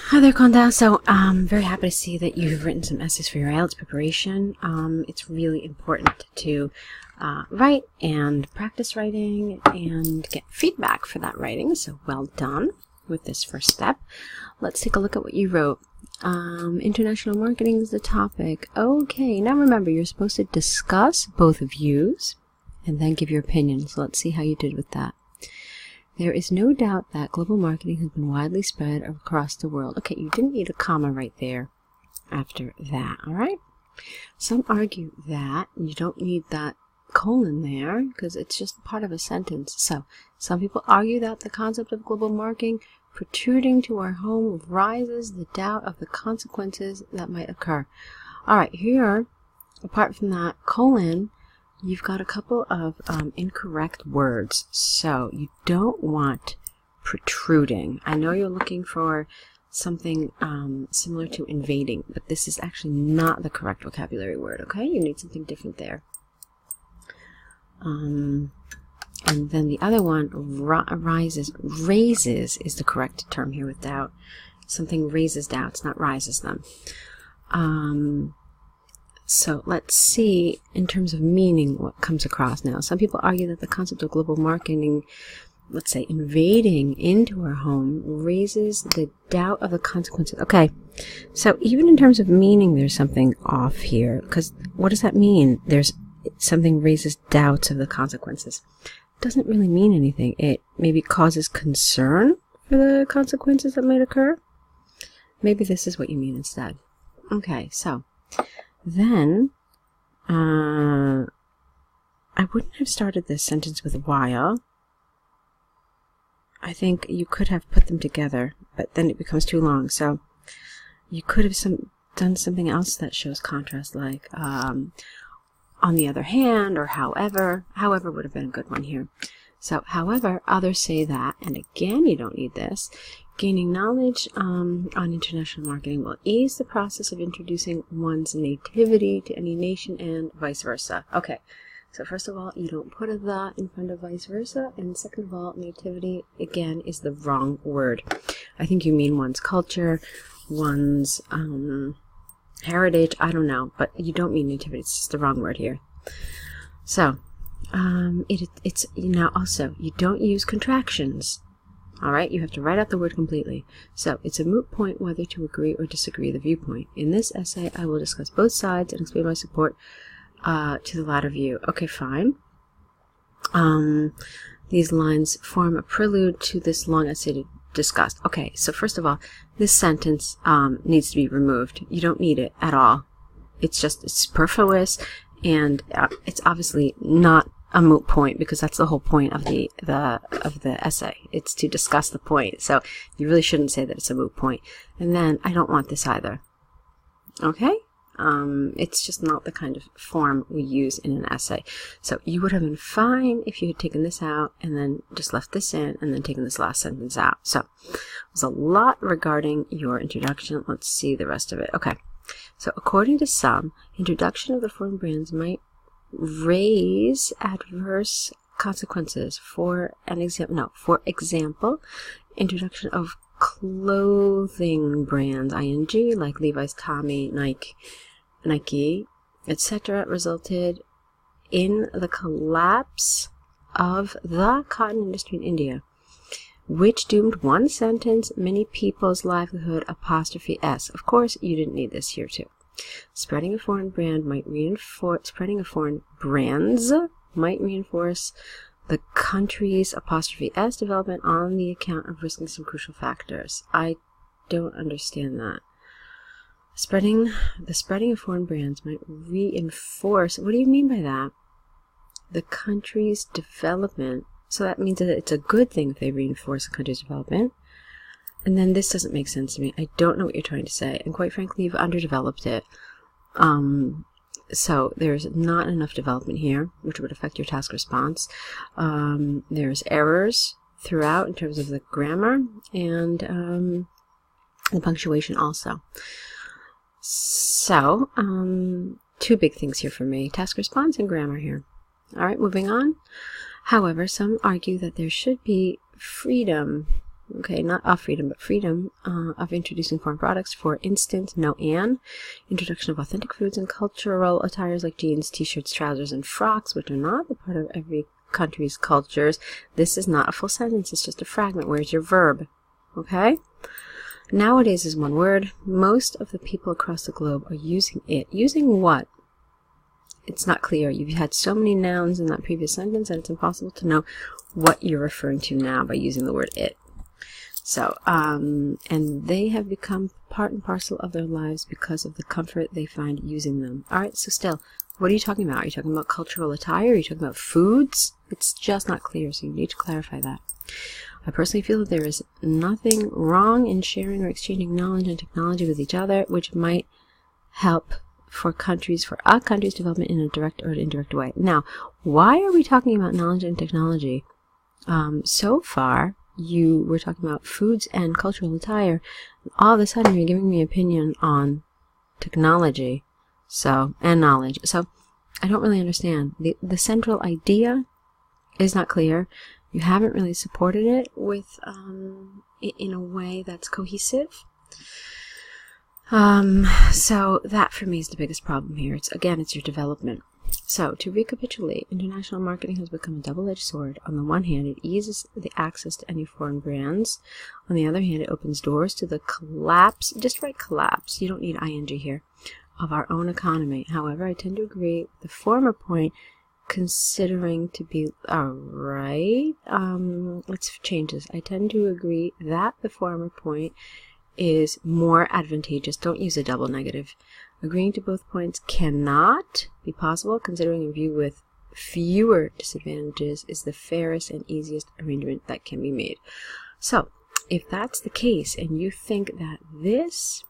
Hi there, Conda. So I'm very happy to see that you've written some essays for your IELTS preparation. It's really important to write and practice writing and get feedback for that writing. So well done with this first step. Let's take a look at what you wrote. International marketing is the topic. Okay, now remember, you're supposed to discuss both views and then give your opinion. So let's see how you did with that. There is no doubt that global marketing has been widely spread across the world. Okay, you didn't need a comma right there after that, all right? Some argue that you don't need that colon there because it's just part of a sentence. So, some people argue that the concept of global marketing protruding to our home rises the doubt of the consequences that might occur. All right, here, apart from that colon, you've got a couple of incorrect words. So you don't want protruding. I know you're looking for something similar to invading, but this is actually not the correct vocabulary word, okay? You need something different there. And then the other one, raises is the correct term here with doubt. Something raises doubts, not rises them. So let's see, in terms of meaning, what comes across now. Some people argue that the concept of global marketing, let's say invading into our home, raises the doubt of the consequences. Okay, so even in terms of meaning, there's something off here. Because what does that mean? There's something raises doubts of the consequences. It doesn't really mean anything. It maybe causes concern for the consequences that might occur. Maybe this is what you mean instead. Okay, so then, I wouldn't have started this sentence with while. I think you could have put them together, but then it becomes too long. So you could have done something else that shows contrast, like on the other hand, or however. However would have been a good one here. So, however, others say that, and again, you don't need this. Gaining knowledge on international marketing will ease the process of introducing one's nativity to any nation and vice versa. Okay, so first of all, you don't put a "the" in front of vice versa, and second of all, nativity, again, is the wrong word. I think you mean one's culture, one's heritage, I don't know, but you don't mean nativity, it's just the wrong word here. So, it's now also, you don't use contractions. Alright, you have to write out the word completely. So, it's a moot point whether to agree or disagree with the viewpoint. In this essay, I will discuss both sides and explain my support to the latter view. Okay, fine. These lines form a prelude to this long essay discussed. Okay, so first of all, this sentence needs to be removed. You don't need it at all. It's superfluous, and it's obviously not a moot point, because that's the whole point of the essay. It's to discuss the point. So you really shouldn't say that it's a moot point. And then I don't want this either. Okay? It's just not the kind of form we use in an essay. So you would have been fine if you had taken this out and then just left this in and then taken this last sentence out. So there's a lot regarding your introduction. Let's see the rest of it. Okay. So according to some, introduction of the foreign brands might raise adverse consequences. For example, introduction of clothing brands, ing, like Levi's, Tommy, Nike, etc., resulted in the collapse of the cotton industry in India, which doomed one sentence, many people's livelihood, apostrophe S. Of course, you didn't need this here too. Spreading a foreign brands might reinforce the country's apostrophe S development on the account of risking some crucial factors. I don't understand that. The spreading of foreign brands might reinforce. What do you mean by that? The country's development. So that means that it's a good thing if they reinforce the country's development. And then this doesn't make sense to me. I don't know what you're trying to say. And quite frankly, you've underdeveloped it. So there's not enough development here, which would affect your task response. There's errors throughout in terms of the grammar and the punctuation also. So, two big things here for me. Task response and grammar here. All right, moving on. However, some argue that there should be freedom okay, not of freedom, but freedom of introducing foreign products. For instance, no and, introduction of authentic foods and cultural attires like jeans, t-shirts, trousers, and frocks, which are not a part of every country's cultures. This is not a full sentence, it's just a fragment. Where's your verb? Okay? Nowadays is one word. Most of the people across the globe are using it. Using what? It's not clear. You've had so many nouns in that previous sentence that it's impossible to know what you're referring to now by using the word it. So, and they have become part and parcel of their lives because of the comfort they find using them. Alright, so still, what are you talking about? Are you talking about cultural attire? Are you talking about foods? It's just not clear, so you need to clarify that. I personally feel that there is nothing wrong in sharing or exchanging knowledge and technology with each other, which might help for a country's development in a direct or indirect way. Now, why are we talking about knowledge and technology? So far, you were talking about foods and cultural attire. All of a sudden, you're giving me an opinion on technology, and knowledge. So, I don't really understand. The central idea is not clear. You haven't really supported it with in a way that's cohesive. So that for me is the biggest problem here. It's your development. So to recapitulate, international marketing has become a double-edged sword. On the one hand, it eases the access to any foreign brands. On the other hand, it opens doors to the collapse, just write collapse, you don't need ing here, of our own economy. However, I tend to agree with the former point, considering to be alright. Let's change this. I tend to agree that the former point is more advantageous. Don't use a double negative. Agreeing to both points cannot be possible, considering a view with fewer disadvantages is the fairest and easiest arrangement that can be made. So, if that's the case, and you think that this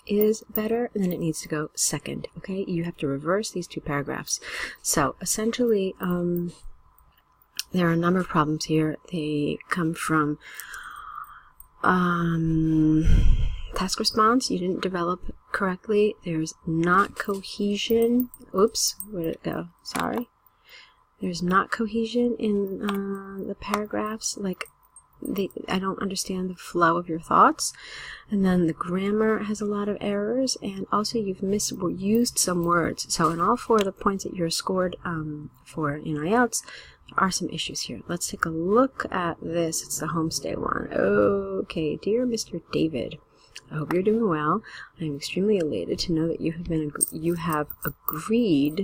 is better, then it needs to go second, okay? You have to reverse these two paragraphs. So, essentially, there are a number of problems here. They come from task response, you didn't develop correctly. There's not cohesion. Oops, where did it go? Sorry. There's not cohesion in the paragraphs. Like, I don't understand the flow of your thoughts. And then the grammar has a lot of errors, and also you've misused some words. So in all four of the points that you're scored for in IELTS, are some issues here. Let's take a look at this. It's the homestay one. Okay, dear Mr. David, I hope you're doing well. I am extremely elated to know that you have agreed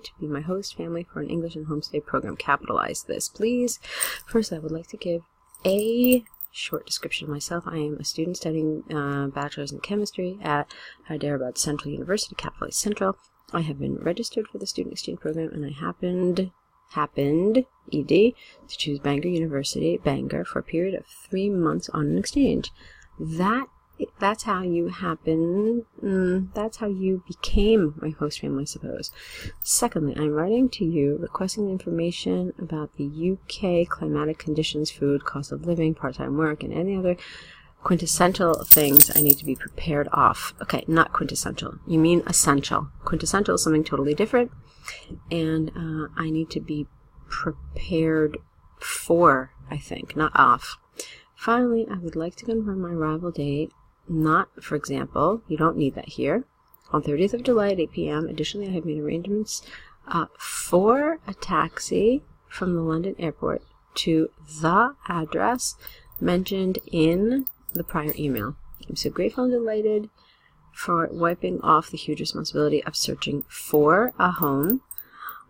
to be my host family for an English and homestay program. Capitalize this, please. First, I would like to give a short description of myself. I am a student studying bachelor's in chemistry at Hyderabad Central University, capitalize Central. I have been registered for the student exchange program, and I happened, ED, to choose Bangor University, Bangor, for a period of 3 months on an exchange. That's how you that's how you became my host family, I suppose. Secondly, I'm writing to you requesting information about the UK climatic conditions, food, cost of living, part-time work, and any other quintessential things I need to be prepared off. Okay, not quintessential. You mean essential. Quintessential is something totally different, and I need to be prepared for, I think, not off. Finally, I would like to confirm my arrival date, not, for example, you don't need that here, on 30th of July at 8 p.m. Additionally, I have made arrangements for a taxi from the London airport to the address mentioned in the prior email. I'm so grateful and delighted for wiping off the huge responsibility of searching for a home.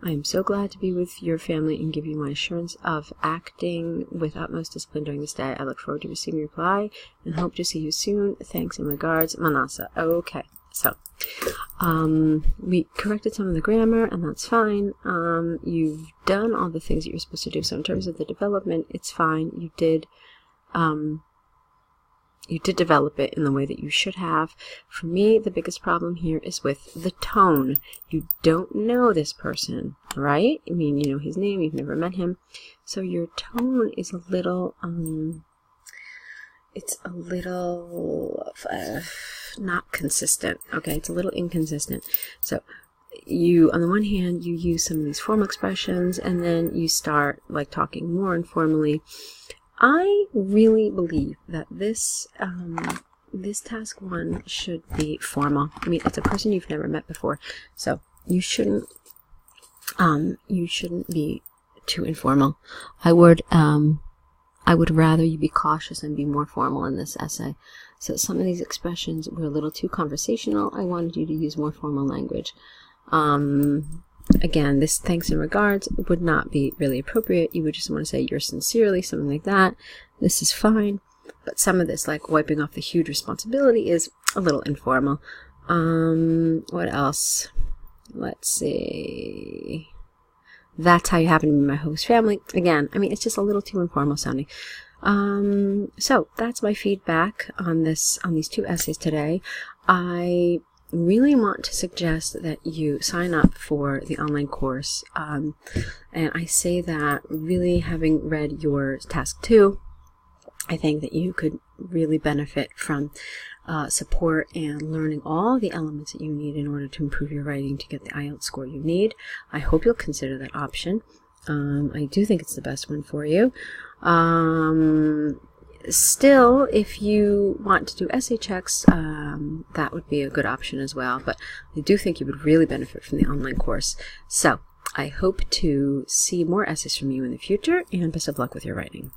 I am so glad to be with your family and give you my assurance of acting with utmost discipline during this day. I look forward to receiving your reply and hope to see you soon. Thanks and regards, Manasa. Okay, so we corrected some of the grammar, and that's fine. You've done all the things that you're supposed to do. So in terms of the development, it's fine. You did develop it in the way that you should have. For me, the biggest problem here is with the tone. You don't know this person, right? I mean, you know his name, you've never met him. So your tone is a little, it's a little not consistent, okay? It's a little inconsistent. So you, on the one hand, you use some of these formal expressions, and then you start like talking more informally. I really believe that this this task 1 should be formal. I mean, it's a person you've never met before, so you shouldn't be too informal. I would rather you be cautious and be more formal in this essay. So some of these expressions were a little too conversational. I wanted you to use more formal language. Again, this thanks and regards would not be really appropriate. You would just want to say yours sincerely, something like that. This is fine. But some of this, like wiping off the huge responsibility, is a little informal. What else? Let's see. That's how you happen to be my host family. Again, I mean, it's just a little too informal sounding. So that's my feedback on these 2 essays today. I really want to suggest that you sign up for the online course. And I say that really having read your task 2, I think that you could really benefit from support and learning all the elements that you need in order to improve your writing to get the IELTS score you need. I hope you'll consider that option. I do think it's the best one for you. Still, if you want to do essay checks, that would be a good option as well. But I do think you would really benefit from the online course. So I hope to see more essays from you in the future, and best of luck with your writing.